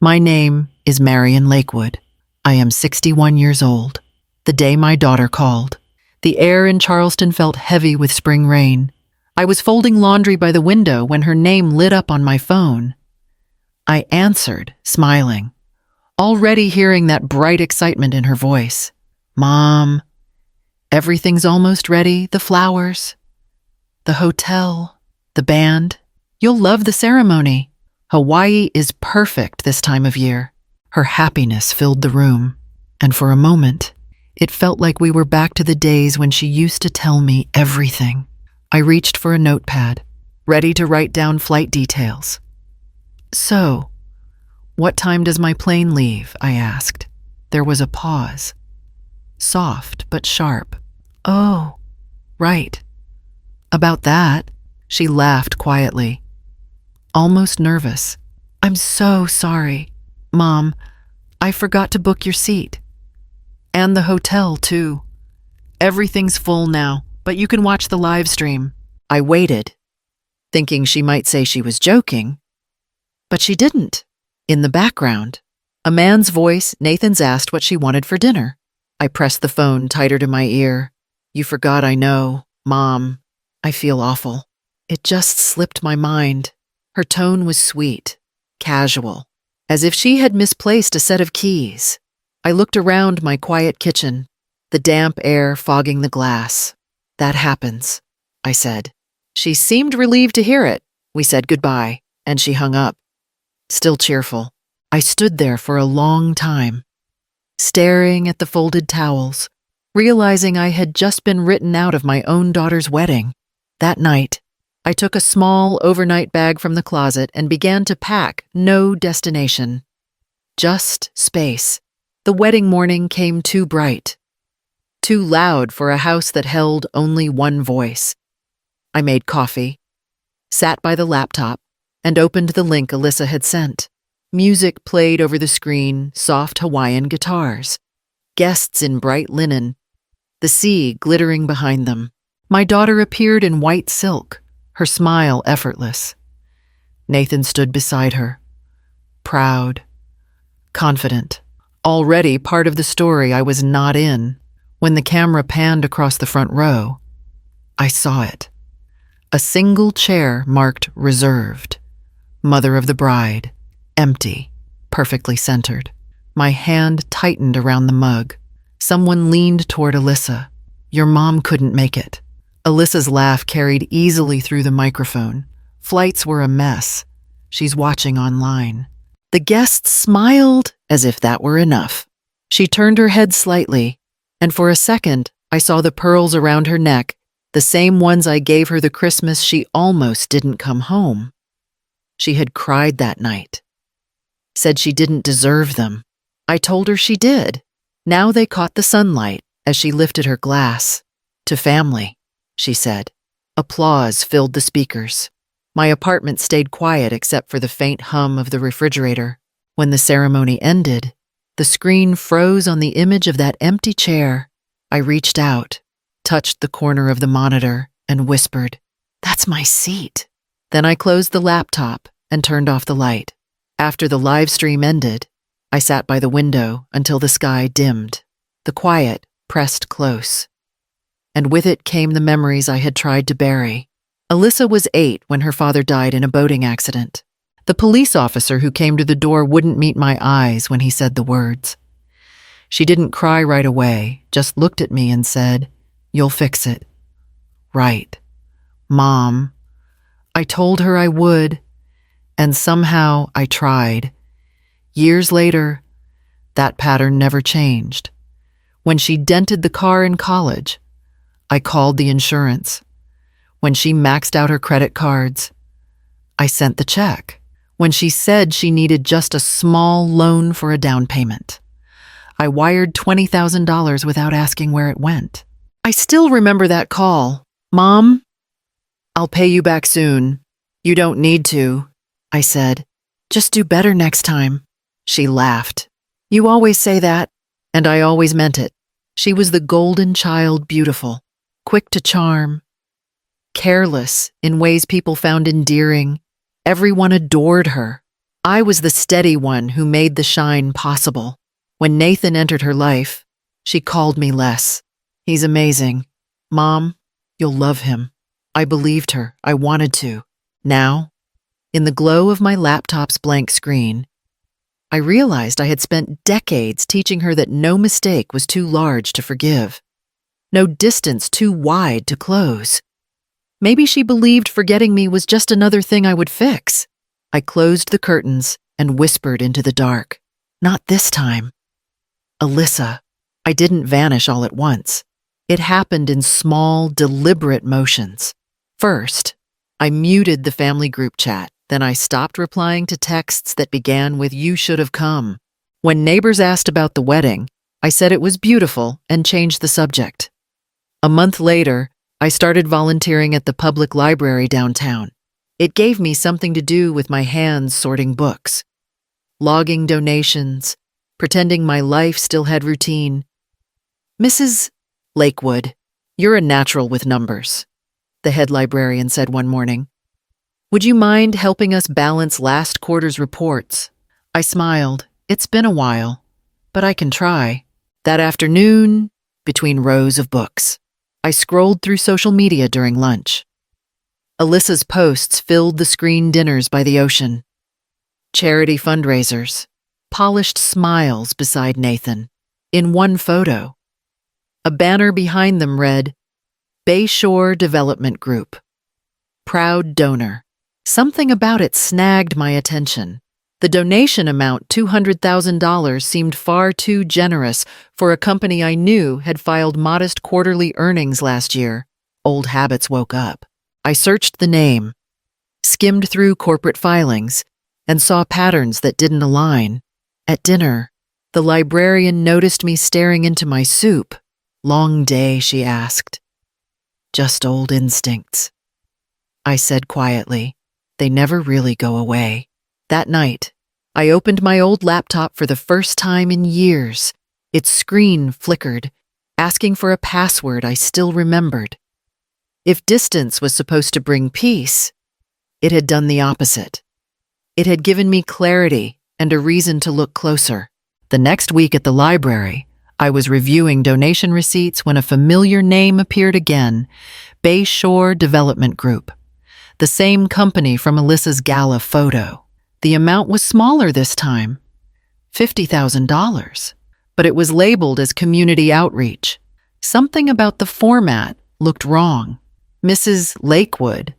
My name is Marion Lakewood. I am 61 years old. The day my daughter called. The air in Charleston felt heavy with spring rain. I was folding laundry by the window when her name lit up on my phone. I answered, smiling, already hearing that bright excitement in her voice. Mom, everything's almost ready, the flowers, the hotel, the band. You'll love the ceremony. Hawaii is perfect this time of year. Her happiness filled the room, and for a moment, it felt like we were back to the days when she used to tell me everything. I reached for a notepad, ready to write down flight details. So, what time does my plane leave? I asked. There was a pause. Soft but sharp. Oh, right. About that, she laughed quietly. Almost nervous. I'm so sorry. Mom, I forgot to book your seat. And the hotel, too. Everything's full now, but you can watch the live stream. I waited, thinking she might say she was joking. But she didn't. In the background, a man's voice, Nathan's, asked what she wanted for dinner. I pressed the phone tighter to my ear. You forgot, I know. Mom, I feel awful. It just slipped my mind. Her tone was sweet, casual, as if she had misplaced a set of keys. I looked around my quiet kitchen, the damp air fogging the glass. That happens, I said. She seemed relieved to hear it. We said goodbye, and she hung up. Still cheerful, I stood there for a long time, staring at the folded towels, realizing I had just been written out of my own daughter's wedding. That night, I took a small overnight bag from the closet and began to pack. No destination. Just space. The wedding morning came too bright, too loud for a house that held only one voice. I made coffee, sat by the laptop, and opened the link Alyssa had sent. Music played over the screen, soft Hawaiian guitars, guests in bright linen, the sea glittering behind them. My daughter appeared in white silk, her smile effortless. Nathan stood beside her, proud, confident. Already part of the story I was not in. When the camera panned across the front row, I saw it. A single chair marked reserved. Mother of the bride. Empty. Perfectly centered. My hand tightened around the mug. Someone leaned toward Alyssa. Your mom couldn't make it. Alyssa's laugh carried easily through the microphone. Flights were a mess. She's watching online. The guests smiled as if that were enough. She turned her head slightly, and for a second, I saw the pearls around her neck, the same ones I gave her the Christmas she almost didn't come home. She had cried that night. Said she didn't deserve them. I told her she did. Now they caught the sunlight as she lifted her glass. To family, she said. Applause filled the speakers. My apartment stayed quiet except for the faint hum of the refrigerator. When the ceremony ended, the screen froze on the image of that empty chair. I reached out, touched the corner of the monitor, and whispered, "That's my seat." Then I closed the laptop and turned off the light. After the live stream ended, I sat by the window until the sky dimmed. The quiet pressed close. And with it came the memories I had tried to bury. Alyssa was 8 when her father died in a boating accident. The police officer who came to the door wouldn't meet my eyes when he said the words. She didn't cry right away, just looked at me and said, "You'll fix it." Right. Mom. I told her I would, and somehow I tried. Years later, that pattern never changed. When she dented the car in college, I called the insurance. When she maxed out her credit cards, I sent the check. When she said she needed just a small loan for a down payment, I wired $20,000 without asking where it went. I still remember that call. "Mom, I'll pay you back soon. You don't need to," I said. "Just do better next time." She laughed. "You always say that," and I always meant it. She was the golden child, beautiful, quick to charm, careless in ways people found endearing. Everyone adored her. I was the steady one who made the shine possible. When Nathan entered her life, she called me less. He's amazing. Mom, you'll love him. I believed her. I wanted to. Now, in the glow of my laptop's blank screen, I realized I had spent decades teaching her that no mistake was too large to forgive, no distance too wide to close. Maybe she believed forgetting me was just another thing I would fix. I closed the curtains and whispered into the dark. Not this time. Alyssa, I didn't vanish all at once. It happened in small, deliberate motions. First, I muted the family group chat. Then I stopped replying to texts that began with "You should have come." When neighbors asked about the wedding, I said it was beautiful and changed the subject. A month later, I started volunteering at the public library downtown. It gave me something to do with my hands sorting books, logging donations, pretending my life still had routine. "Mrs. Lakewood, you're a natural with numbers," the head librarian said one morning. "Would you mind helping us balance last quarter's reports?" I smiled. It's been a while, but I can try. That afternoon, between rows of books, I scrolled through social media during lunch. Alyssa's posts filled the screen dinners by the ocean, charity fundraisers, polished smiles beside Nathan. In one photo, a banner behind them read, "Bayshore Development Group. Proud donor." Something about it snagged my attention. The donation amount, $200,000, seemed far too generous for a company I knew had filed modest quarterly earnings last year. Old habits woke up. I searched the name, skimmed through corporate filings, and saw patterns that didn't align. At dinner, the librarian noticed me staring into my soup. "Long day," she asked. "Just old instincts," I said quietly. They never really go away. That night, I opened my old laptop for the first time in years. Its screen flickered, asking for a password I still remembered. If distance was supposed to bring peace, it had done the opposite. It had given me clarity and a reason to look closer. The next week at the library, I was reviewing donation receipts when a familiar name appeared again, Bayshore Development Group. The same company from Alyssa's gala photo. The amount was smaller this time, $50,000, but it was labeled as community outreach. Something about the format looked wrong. "Mrs. Lakewood,"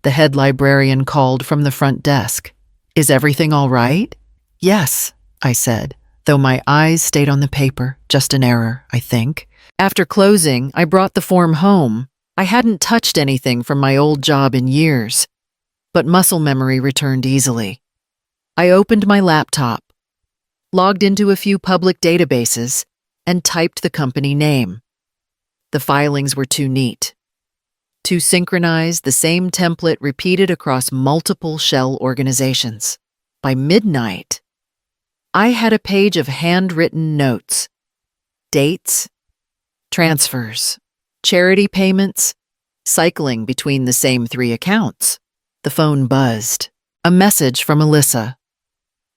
the head librarian called from the front desk. "Is everything all right?" "Yes," I said, though my eyes stayed on the paper. Just an error, I think. After closing, I brought the form home. I hadn't touched anything from my old job in years, but muscle memory returned easily. I opened my laptop, logged into a few public databases, and typed the company name. The filings were too neat, too synchronized, the same template repeated across multiple shell organizations. By midnight, I had a page of handwritten notes, dates, transfers, charity payments, cycling between the same 3 accounts. The phone buzzed. A message from Alyssa.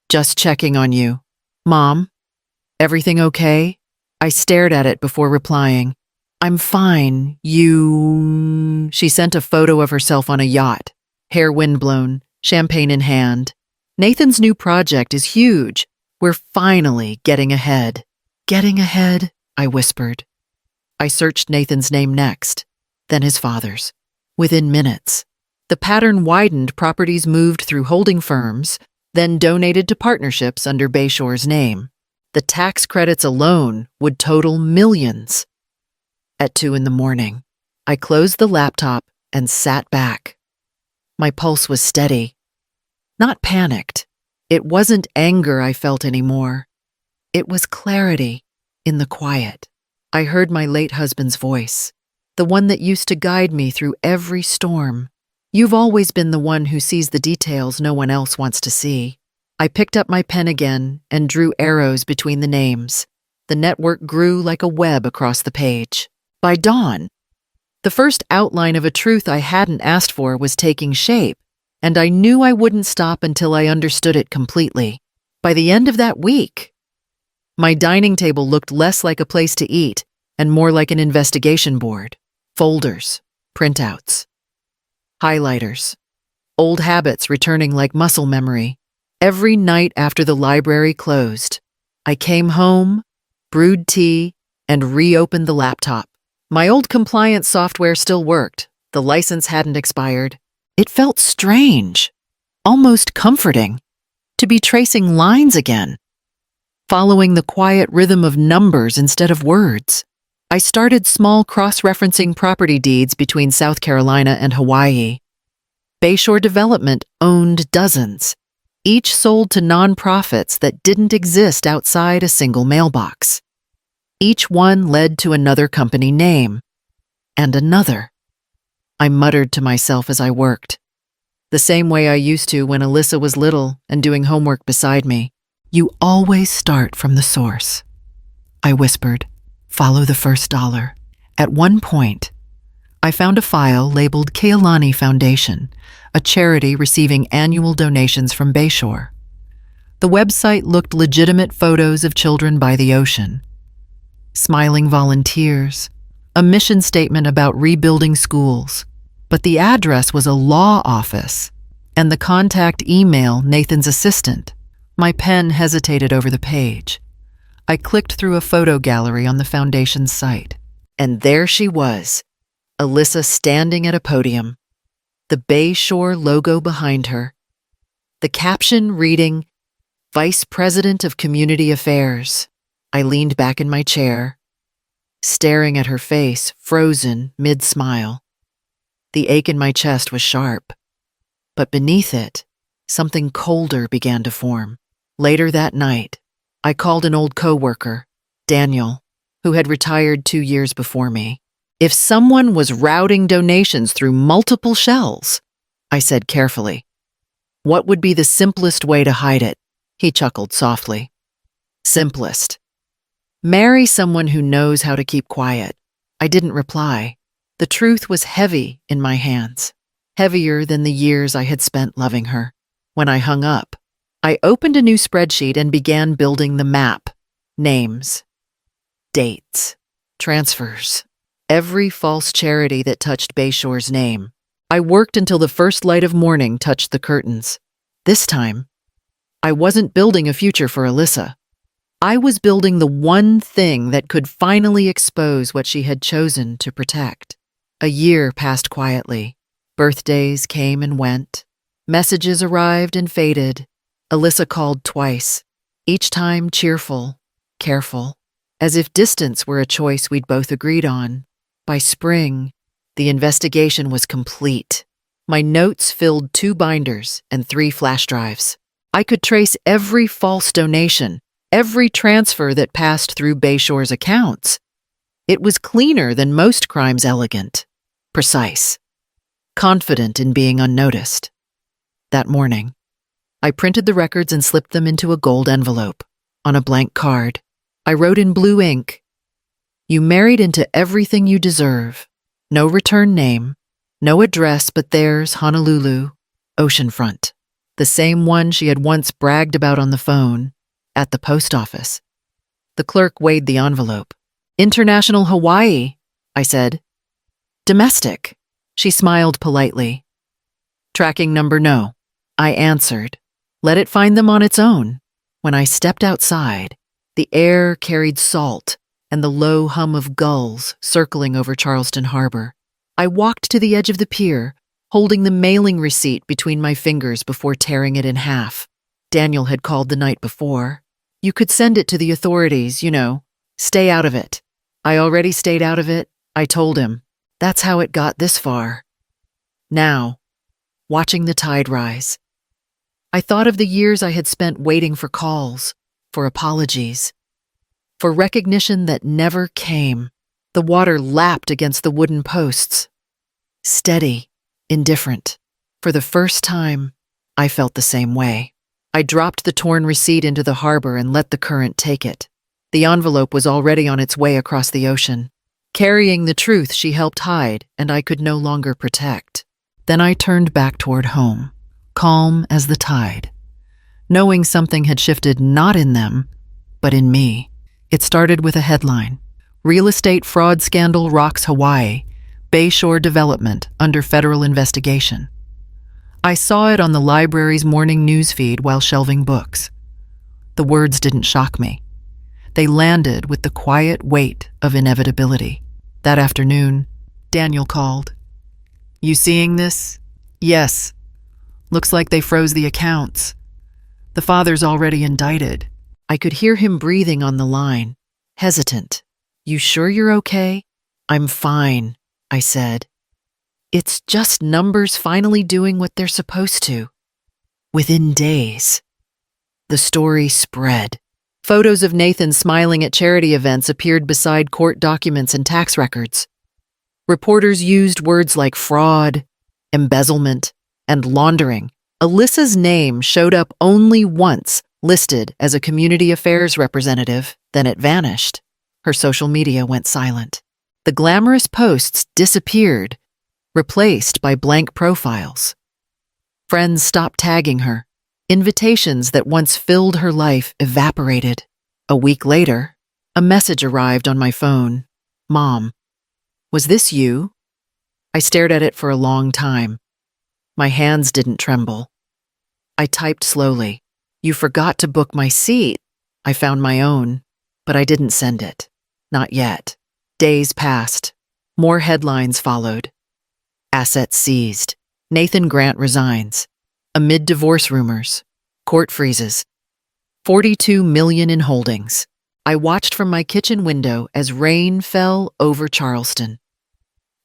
"Just checking on you. Mom, everything okay?" I stared at it before replying. "I'm fine. You..." She sent a photo of herself on a yacht, hair windblown, champagne in hand. "Nathan's new project is huge. We're finally getting ahead." "Getting ahead?" I whispered. I searched Nathan's name next, then his father's. Within minutes, the pattern widened. Properties moved through holding firms, then donated to partnerships under Bayshore's name. The tax credits alone would total millions. At 2 a.m, I closed the laptop and sat back. My pulse was steady. Not panicked. It wasn't anger I felt anymore. It was clarity in the quiet. I heard my late husband's voice, the one that used to guide me through every storm. "You've always been the one who sees the details no one else wants to see." I picked up my pen again and drew arrows between the names. The network grew like a web across the page. By dawn, the first outline of a truth I hadn't asked for was taking shape. and I knew I wouldn't stop until I understood it completely. By the end of that week, my dining table looked less like a place to eat and more like an investigation board. Folders, printouts, highlighters, old habits returning like muscle memory. Every night after the library closed, I came home, brewed tea, and reopened the laptop. My old compliance software still worked. The license hadn't expired. It felt strange, almost comforting, to be tracing lines again, following the quiet rhythm of numbers instead of words. I started small cross-referencing property deeds between South Carolina and Hawaii. Bayshore Development owned dozens, each sold to nonprofits that didn't exist outside a single mailbox. Each one led to another company name, and another. I muttered to myself as I worked, the same way I used to when Alyssa was little and doing homework beside me. You always start from the source, I whispered. Follow the first dollar. At one point, I found a file labeled Kealani Foundation, a charity receiving annual donations from Bayshore. The website looked legitimate photos of children by the ocean, smiling volunteers, a mission statement about rebuilding schools. But the address was a law office, and the contact email Nathan's assistant. My pen hesitated over the page. I clicked through a photo gallery on the foundation's site, and there she was, Alyssa standing at a podium, the Bayshore logo behind her, the caption reading, Vice President of Community Affairs. I leaned back in my chair, staring at her face, frozen mid-smile. The ache in my chest was sharp, but beneath it, something colder began to form. Later that night, I called an old coworker, Daniel, who had retired 2 years before me. If someone was routing donations through multiple shells, I said carefully, what would be the simplest way to hide it? He chuckled softly. Simplest. Marry someone who knows how to keep quiet. I didn't reply. The truth was heavy in my hands, heavier than the years I had spent loving her. When I hung up, I opened a new spreadsheet and began building the map. Names, dates, transfers, every false charity that touched Bayshore's name. I worked until the first light of morning touched the curtains. This time, I wasn't building a future for Alyssa. I was building the one thing that could finally expose what she had chosen to protect. A year passed quietly. Birthdays came and went. Messages arrived and faded. Alyssa called twice, each time cheerful, careful, as if distance were a choice we'd both agreed on. By spring, the investigation was complete. My notes filled 2 binders and 3 flash drives. I could trace every false donation, every transfer that passed through Bayshore's accounts. It was cleaner than most crimes, elegant, precise, confident in being unnoticed. That morning, I printed the records and slipped them into a gold envelope. On a blank card, I wrote in blue ink, You married into everything you deserve. No return name, no address but theirs, Honolulu, oceanfront. The same one she had once bragged about on the phone, at the post office. The clerk weighed the envelope. International Hawaii, I said. Domestic, she smiled politely. Tracking number no, I answered. Let it find them on its own. When I stepped outside, the air carried salt and the low hum of gulls circling over Charleston Harbor. I walked to the edge of the pier, holding the mailing receipt between my fingers before tearing it in half. Daniel had called the night before. You could send it to the authorities, you know. Stay out of it. I already stayed out of it, I told him. That's how it got this far. Now, watching the tide rise, I thought of the years I had spent waiting for calls, for apologies, for recognition that never came. The water lapped against the wooden posts. Steady, indifferent. For the first time, I felt the same way. I dropped the torn receipt into the harbor and let the current take it. The envelope was already on its way across the ocean, carrying the truth she helped hide and I could no longer protect. Then I turned back toward home. calm as the tide, knowing something had shifted not in them, but in me. It started with a headline: Real Estate Fraud Scandal Rocks Hawaii, Bayshore Development Under Federal Investigation. I saw it on the library's morning news feed while shelving books. The words didn't shock me. They landed with the quiet weight of inevitability. That afternoon, Daniel called. "You seeing this?" "Yes. Looks like they froze the accounts. The father's already indicted." I could hear him breathing on the line, hesitant. "You sure you're okay?" "I'm fine," I said. "It's just numbers finally doing what they're supposed to." Within days, the story spread. Photos of Nathan smiling at charity events appeared beside court documents and tax records. Reporters used words like fraud, embezzlement, and laundering. Alyssa's name showed up only once, listed as a community affairs representative, then it vanished. Her social media went silent. The glamorous posts disappeared, replaced by blank profiles. Friends stopped tagging her. Invitations that once filled her life evaporated. A week later, a message arrived on my phone. "Mom, was this you?" I stared at it for a long time. My hands didn't tremble. I typed slowly. "You forgot to book my seat." I found my own, but I didn't send it. Not yet. Days passed. More headlines followed. Assets seized. Nathan Grant resigns. Amid divorce rumors. Court freezes. 42 million in holdings. I watched from my kitchen window as rain fell over Charleston.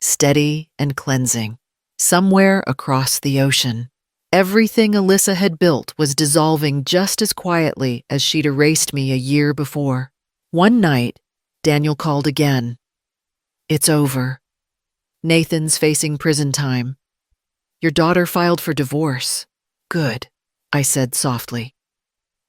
Steady and cleansing. Somewhere across the ocean, everything Alyssa had built was dissolving just as quietly as she'd erased me a year before. One night, Daniel called again. "It's over. Nathan's facing prison time. Your daughter filed for divorce." "Good," I said softly.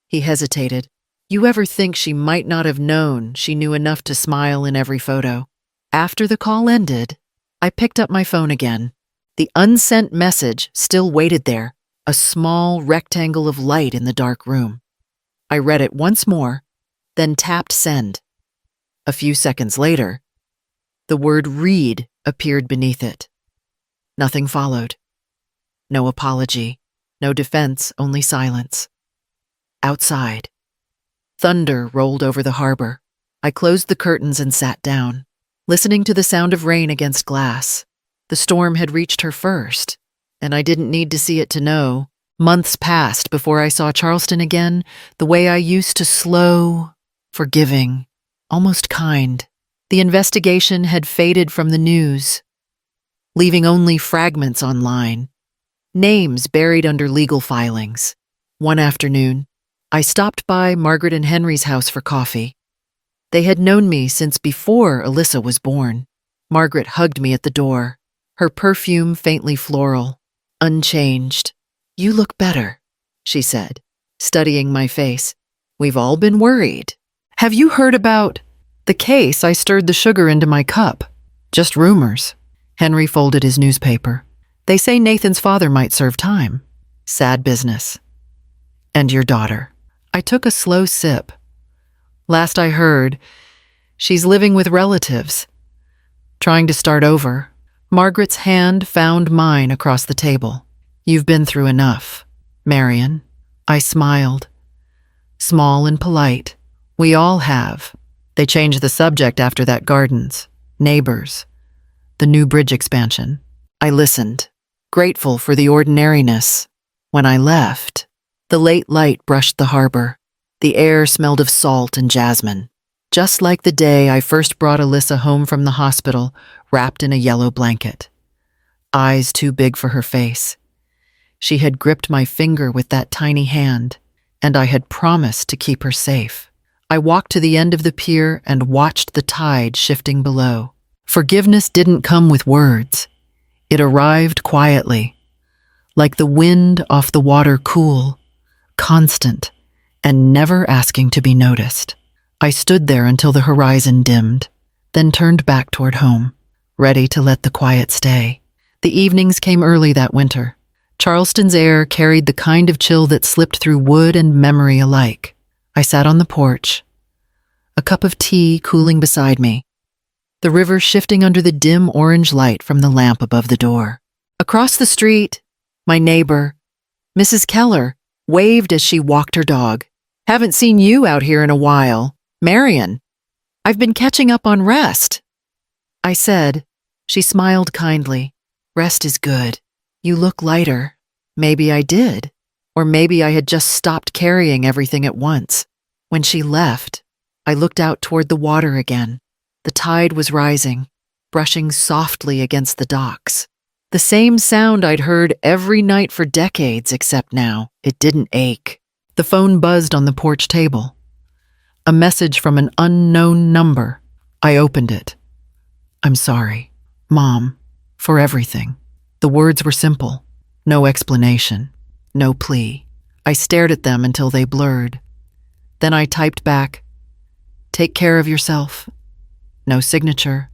He hesitated. "You ever think she might not have known she knew enough to smile in every photo?" After the call ended, I picked up my phone again. The unsent message still waited there, a small rectangle of light in the dark room. I read it once more, then tapped send. A few seconds later, the word "read" appeared beneath it. Nothing followed. No apology, no defense, only silence. Outside, thunder rolled over the harbor. I closed the curtains and sat down, listening to the sound of rain against glass. The storm had reached her first, and I didn't need to see it to know. Months passed before I saw Charleston again, the way I used to: slow, forgiving, almost kind. The investigation had faded from the news, leaving only fragments online, names buried under legal filings. One afternoon, I stopped by Margaret and Henry's house for coffee. They had known me since before Alyssa was born. Margaret hugged me at the door, her perfume faintly floral, unchanged. "You look better," she said, studying my face. "We've all been worried." "Have you heard about the case?" I stirred the sugar into my cup. "Just rumors." Henry folded his newspaper. "They say Nathan's father might serve time." "Sad business." "And your daughter?" I took a slow sip. "Last I heard, she's living with relatives, trying to start over." Margaret's hand found mine across the table. "You've been through enough, Marion." I smiled. Small and polite. "We all have." They changed the subject after that: gardens, neighbors, the new bridge expansion. I listened, grateful for the ordinariness. When I left, the late light brushed the harbor. The air smelled of salt and jasmine, just like the day I first brought Alyssa home from the hospital, wrapped in a yellow blanket. Eyes too big for her face. She had gripped my finger with that tiny hand, and I had promised to keep her safe. I walked to the end of the pier and watched the tide shifting below. Forgiveness didn't come with words. It arrived quietly, like the wind off the water, cool, constant, and never asking to be noticed. I stood there until the horizon dimmed, then turned back toward home, ready to let the quiet stay. The evenings came early that winter. Charleston's air carried the kind of chill that slipped through wood and memory alike. I sat on the porch, a cup of tea cooling beside me, the river shifting under the dim orange light from the lamp above the door. Across the street, my neighbor, Mrs. Keller, waved as she walked her dog. "Haven't seen you out here in a while, Marion. I've been catching up on rest," I said. She smiled kindly. "Rest is good. You look lighter." Maybe I did, or maybe I had just stopped carrying everything at once. When she left, I looked out toward the water again. The tide was rising, brushing softly against the docks. The same sound I'd heard every night for decades, except now it didn't ache. The phone buzzed on the porch table. A message from an unknown number. I opened it. "I'm sorry, Mom, for everything." The words were simple. No explanation. No plea. I stared at them until they blurred. Then I typed back, "Take care of yourself." No signature.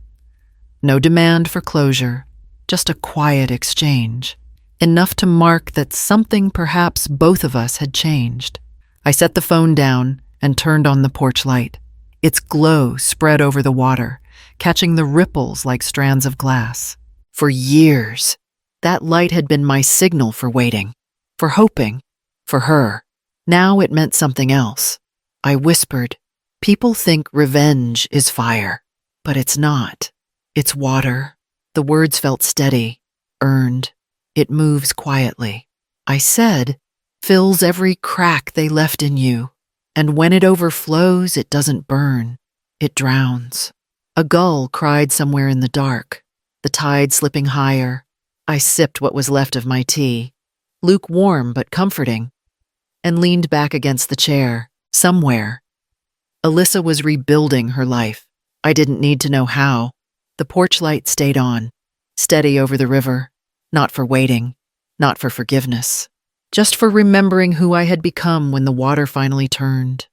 No demand for closure. Just a quiet exchange. Enough to mark that something perhaps both of us had changed. I set the phone down and turned on the porch light. Its glow spread over the water, catching the ripples like strands of glass. For years, that light had been my signal for waiting, for hoping, for her. Now it meant something else. I whispered, "People think revenge is fire, but it's not. It's water." The words felt steady, earned. It moves quietly. I said, "Fills every crack they left in you, and when it overflows, it doesn't burn. It drowns." A gull cried somewhere in the dark, the tide slipping higher. I sipped what was left of my tea, lukewarm but comforting, and leaned back against the chair. Somewhere, Alyssa was rebuilding her life. I didn't need to know how. The porch light stayed on, steady over the river, not for waiting, not for forgiveness, just for remembering who I had become when the water finally turned.